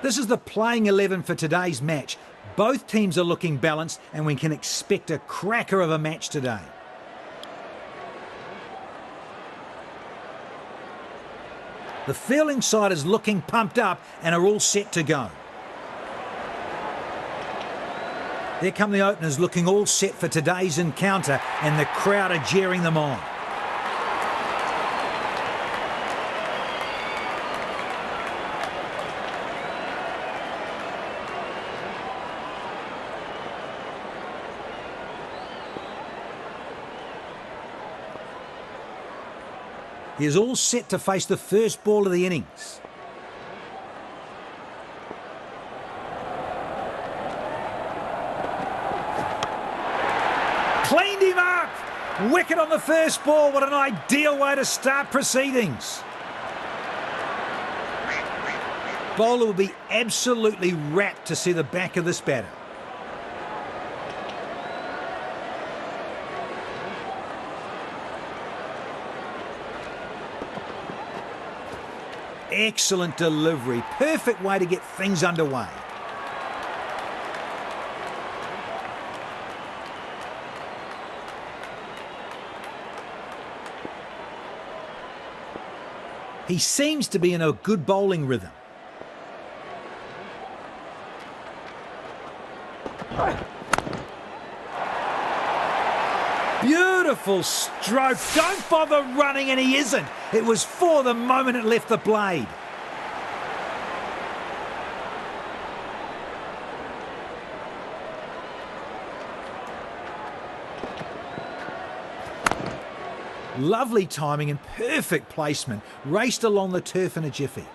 This is the playing 11 for today's match. Both teams are looking balanced and we can expect a cracker of a match today. The fielding side is looking pumped up and are all set to go. There come the openers looking all set for today's encounter, and the crowd are jeering them on. He is all set to face the first ball of the innings. Cleaned him up! Wicket on the first ball. What an ideal way to start proceedings. Bowler will be absolutely rapt to see the back of this batter. Excellent delivery. Perfect way to get things underway. He seems to be in a good bowling rhythm. Beautiful stroke. Don't bother running, and he isn't. It was for the moment it left the blade. Lovely timing and perfect placement. Raced along the turf in a jiffy.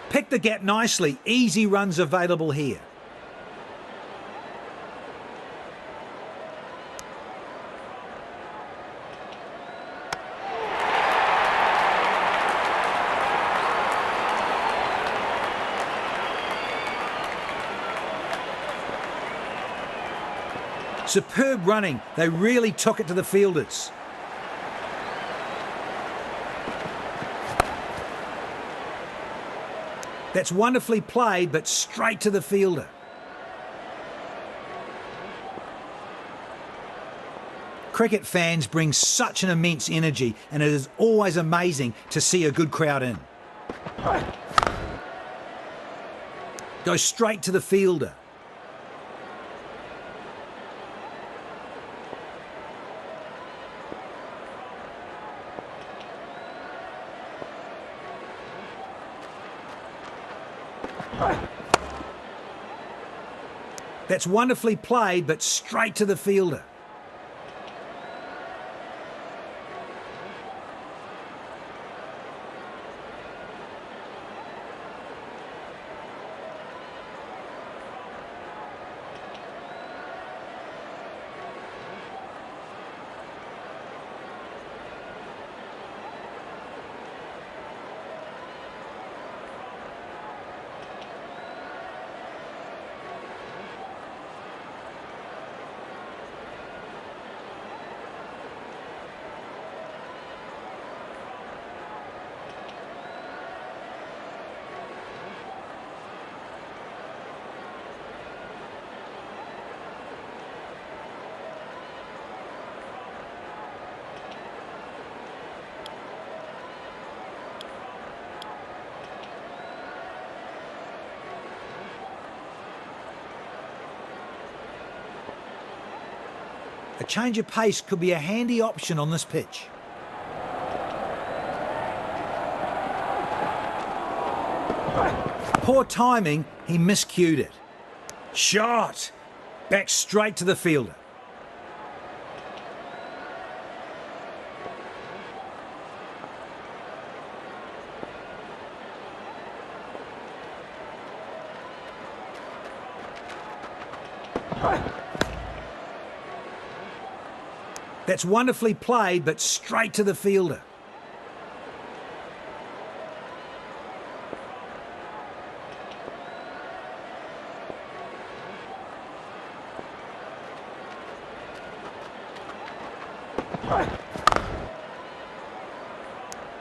Picked the gap nicely. Easy runs available here. Superb running. They really took it to the fielders. That's wonderfully played, but straight to the fielder. Cricket fans bring such an immense energy, and it is always amazing to see a good crowd in. Go straight to the fielder. That's wonderfully played, but straight to the fielder. A change of pace could be a handy option on this pitch. Poor timing, he miscued it. Shot! Back straight to the fielder. That's wonderfully played, but straight to the fielder.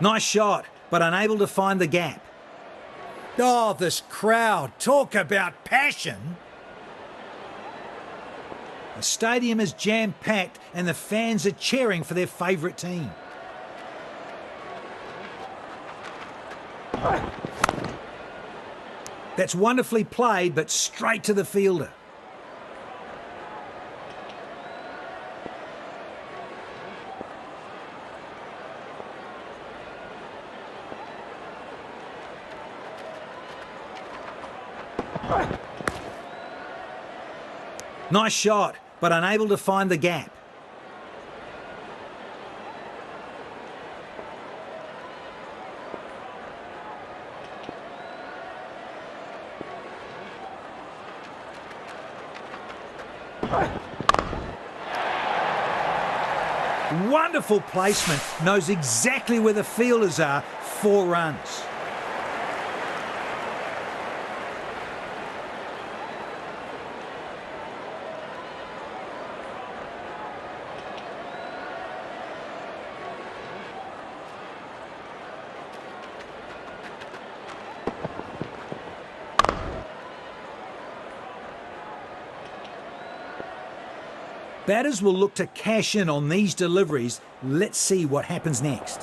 Nice shot, but unable to find the gap. Oh, this crowd. Talk about passion. The stadium is jam-packed and the fans are cheering for their favourite team. That's wonderfully played, but straight to the fielder. Nice shot, but unable to find the gap. Wonderful placement, knows exactly where the fielders are. 4 runs. Batters will look to cash in on these deliveries. Let's see what happens next.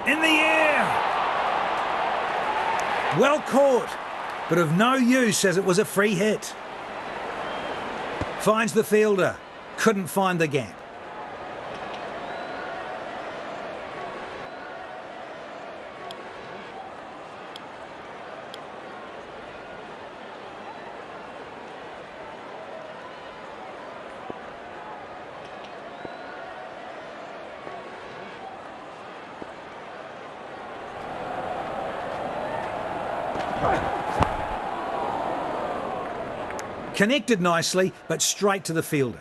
In the air! Well caught, but of no use as it was a free hit. Finds the fielder, couldn't find the gap. Connected nicely, but straight to the fielder.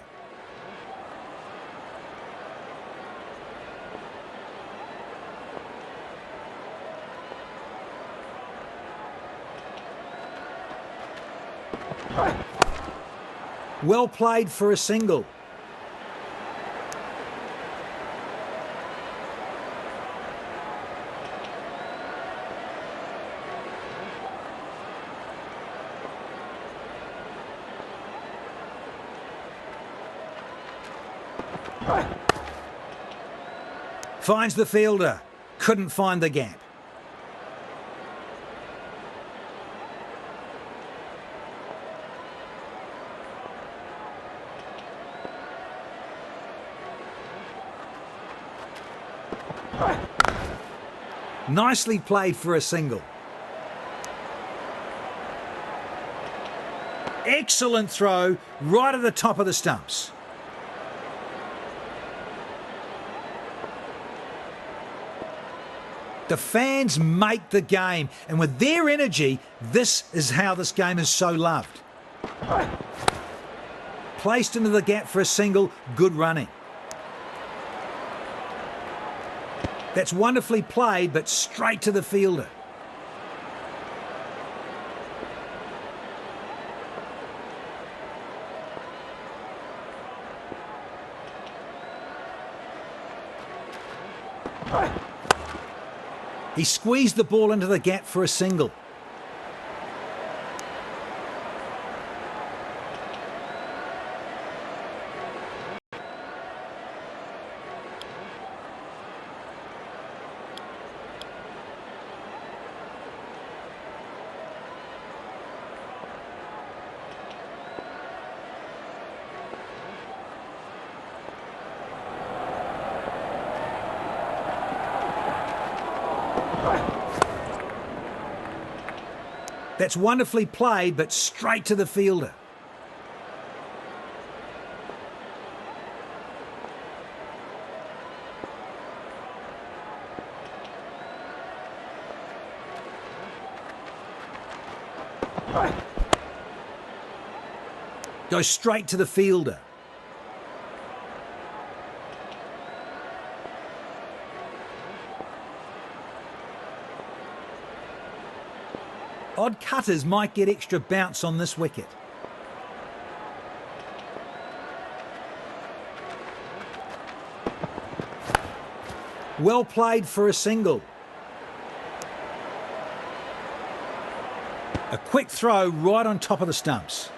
Well played for a single. Finds the fielder, couldn't find the gap. Nicely played for a single. Excellent throw, right at the top of the stumps. The fans make the game, and with their energy, this is how this game is so loved. Placed into the gap for a single, good running. That's wonderfully played, but straight to the fielder. He squeezed the ball into the gap for a single. That's wonderfully played, but straight to the fielder. Goes straight to the fielder. Odd cutters might get extra bounce on this wicket. Well played for a single. A quick throw right on top of the stumps.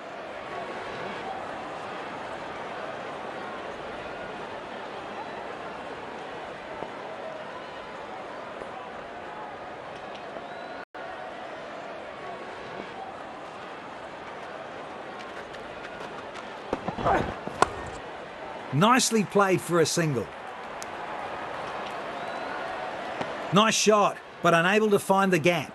Nicely played for a single. Nice shot, but unable to find the gap.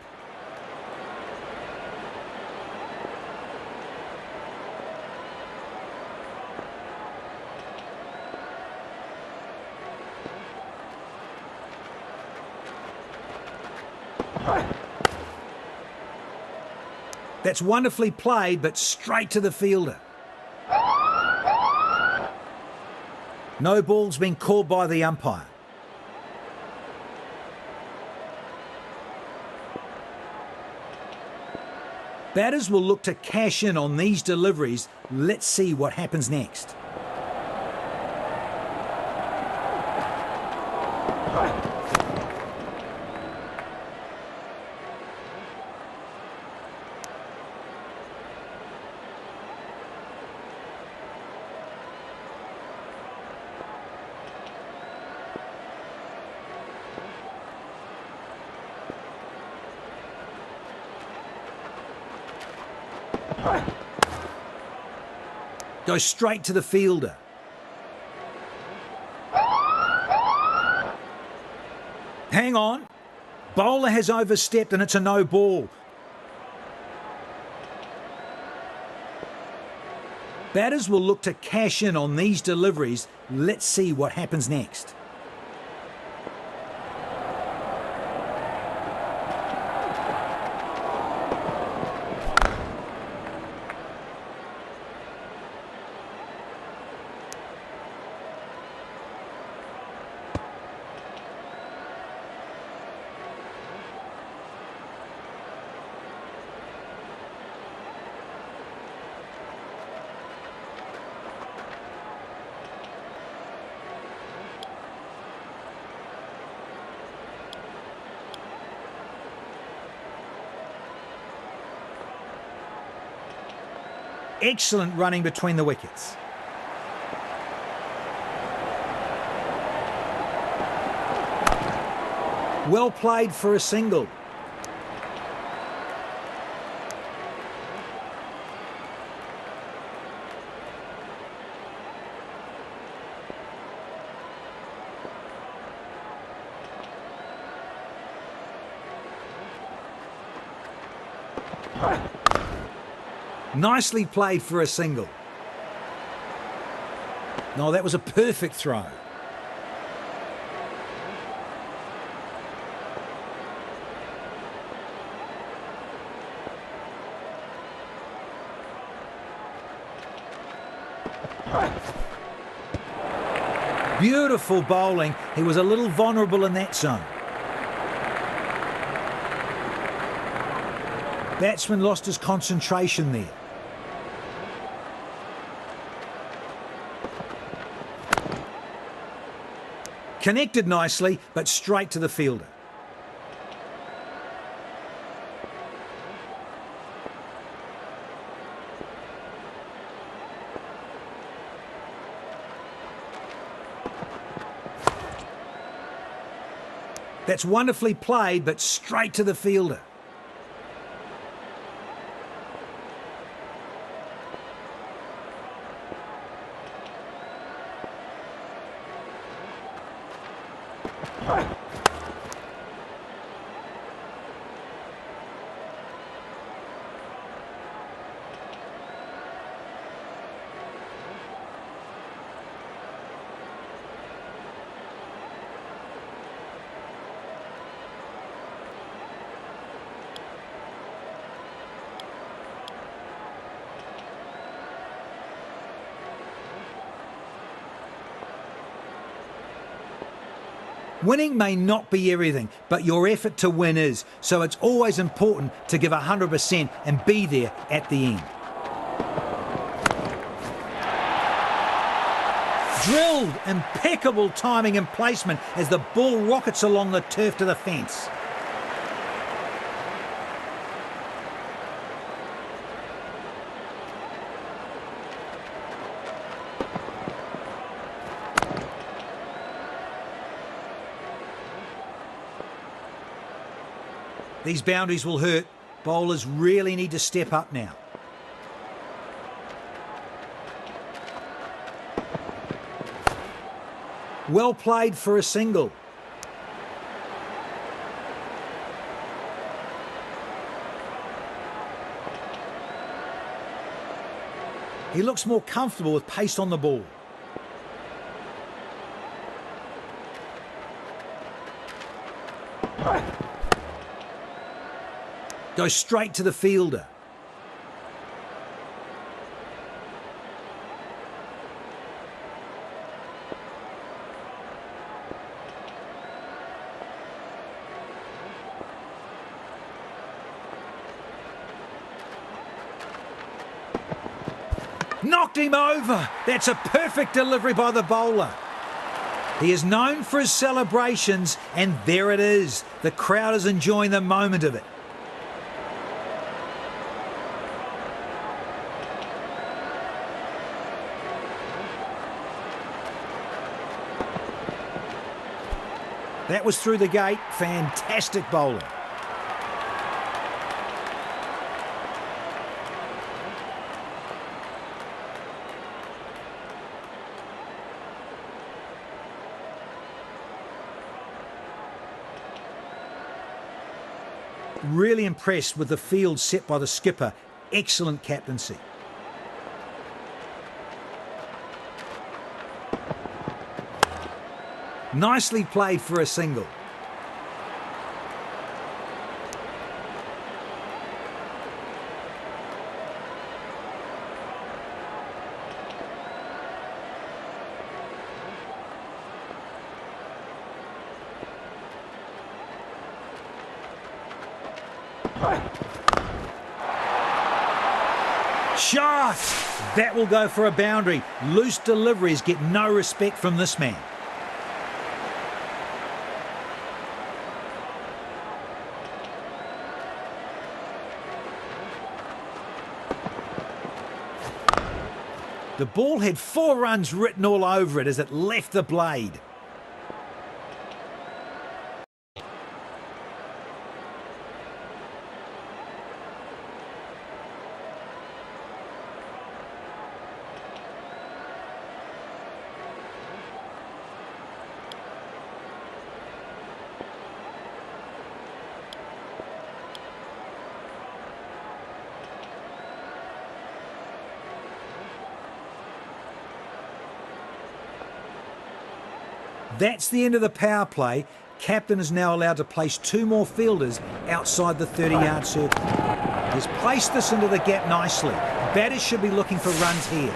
That's wonderfully played, but straight to the fielder. No ball's been called by the umpire. Batters will look to cash in on these deliveries. Let's see what happens next. Go straight to the fielder. Hang on. Bowler has overstepped and it's a no ball. Batters will look to cash in on these deliveries. Let's see what happens next. Excellent running between the wickets. Well played for a single. Nicely played for a single. No, that was a perfect throw. Beautiful bowling. He was a little vulnerable in that zone. Batsman lost his concentration there. Connected nicely, but straight to the fielder. That's wonderfully played, but straight to the fielder. Winning may not be everything, but your effort to win is. So it's always important to give 100% and be there at the end. Drilled, impeccable timing and placement as the ball rockets along the turf to the fence. These boundaries will hurt. Bowlers really need to step up now. Well played for a single. He looks more comfortable with pace on the ball. Goes straight to the fielder. Knocked him over. That's a perfect delivery by the bowler. He is known for his celebrations, and there it is. The crowd is enjoying the moment of it. That was through the gate. Fantastic bowling. Really impressed with the field set by the skipper. Excellent captaincy. Nicely played for a single. Shot! That will go for a boundary. Loose deliveries get no respect from this man. The ball had 4 runs written all over it as it left the blade. That's the end of the power play. Captain is now allowed to place 2 more fielders outside the 30-yard circle. He's placed this into the gap nicely. Batters should be looking for runs here.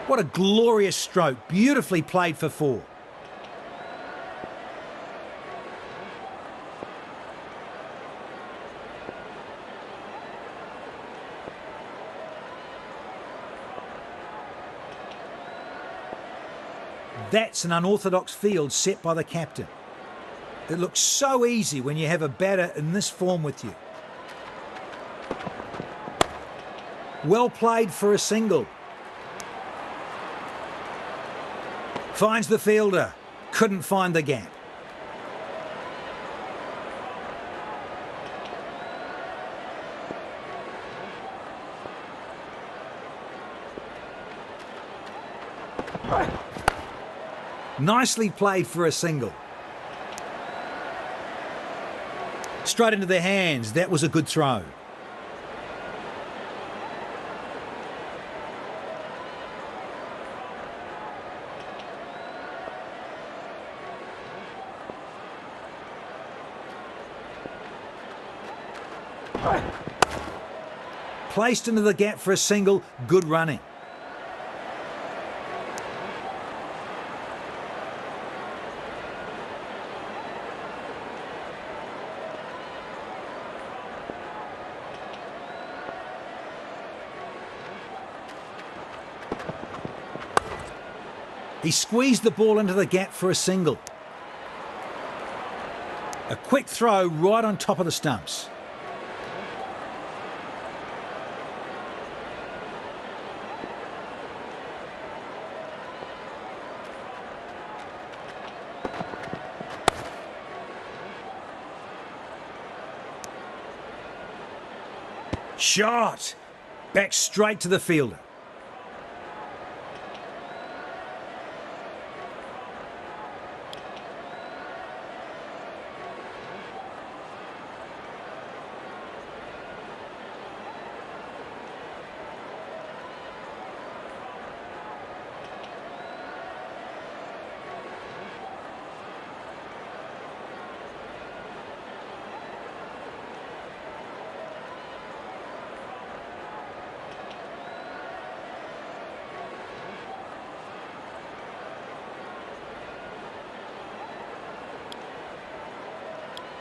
What a glorious stroke. Beautifully played for 4. That's an unorthodox field set by the captain. It looks so easy when you have a batter in this form with you. Well played for a single. Finds the fielder. Couldn't find the gap. Nicely played for a single. Straight into their hands. That was a good throw. Placed into the gap for a single. Good running. He squeezed the ball into the gap for a single. A quick throw right on top of the stumps. Shot! Back straight to the fielder.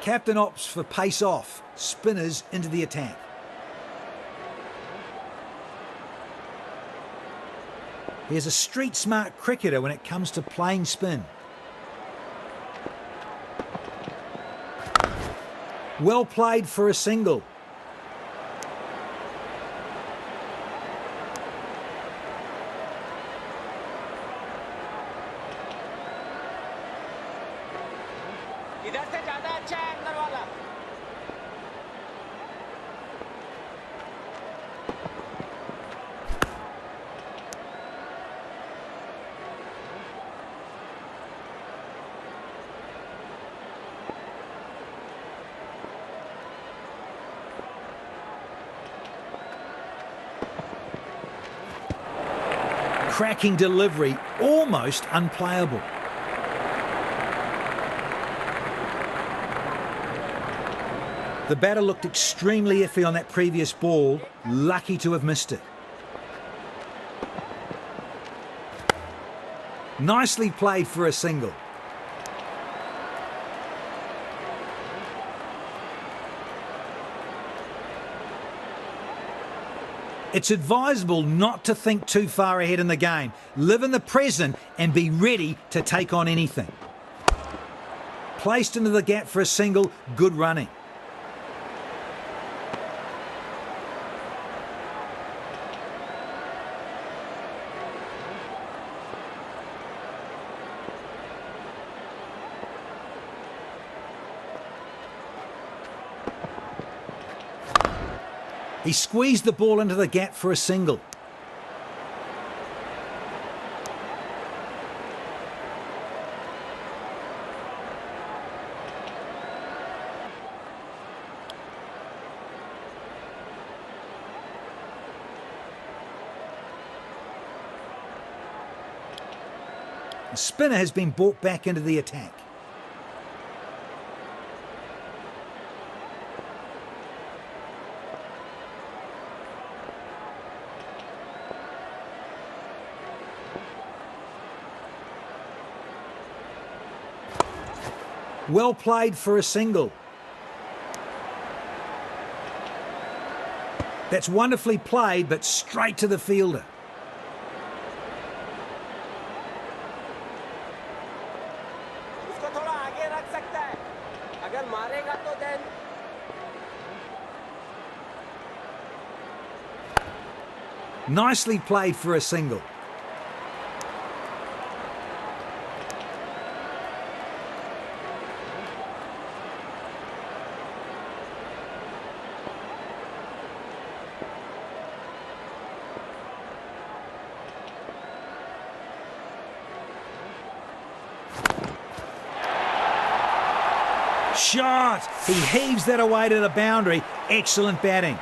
Captain opts for pace off, spinners into the attack. He's a street-smart cricketer when it comes to playing spin. Well played for a single. Cracking delivery, almost unplayable. The batter looked extremely iffy on that previous ball, lucky to have missed it. Nicely played for a single. It's advisable not to think too far ahead in the game. Live in the present and be ready to take on anything. Placed into the gap for a single, good running. He squeezed the ball into the gap for a single. The spinner has been brought back into the attack. Well played for a single. That's wonderfully played, but straight to the fielder. Nicely played for a single. Shot! He heaves that away to the boundary. Excellent batting.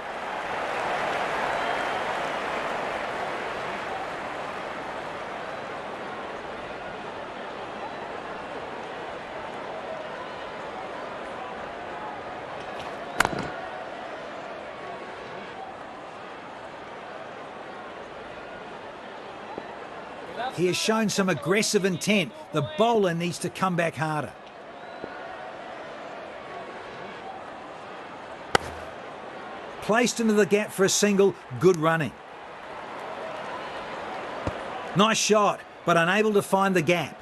He has shown some aggressive intent. The bowler needs to come back harder. Placed into the gap for a single, good running. Nice shot, but unable to find the gap.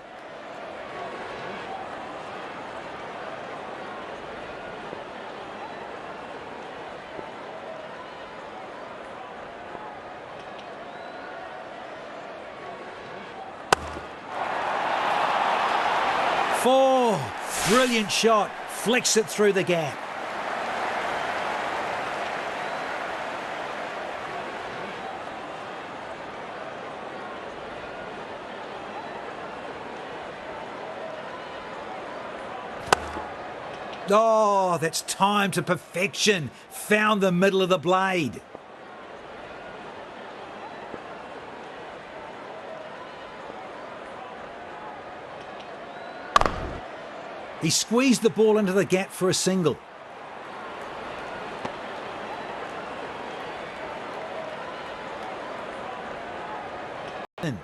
Four. Brilliant shot. Flicks it through the gap. Oh, that's timed to perfection. Found the middle of the blade. He squeezed the ball into the gap for a single. In.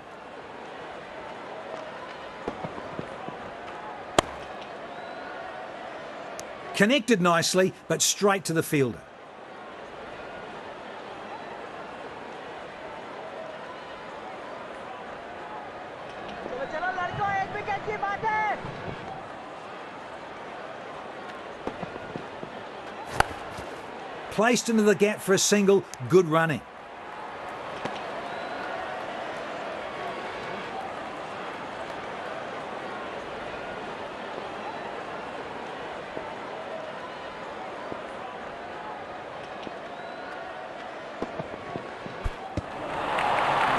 Connected nicely, but straight to the fielder. Placed into the gap for a single. Good running.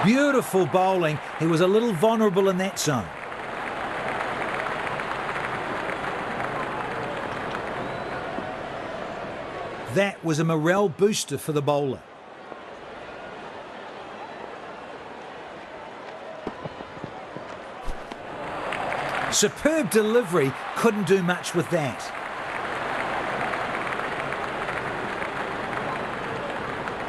Beautiful bowling. He was a little vulnerable in that zone. That was a morale booster for the bowler. Superb delivery, couldn't do much with that.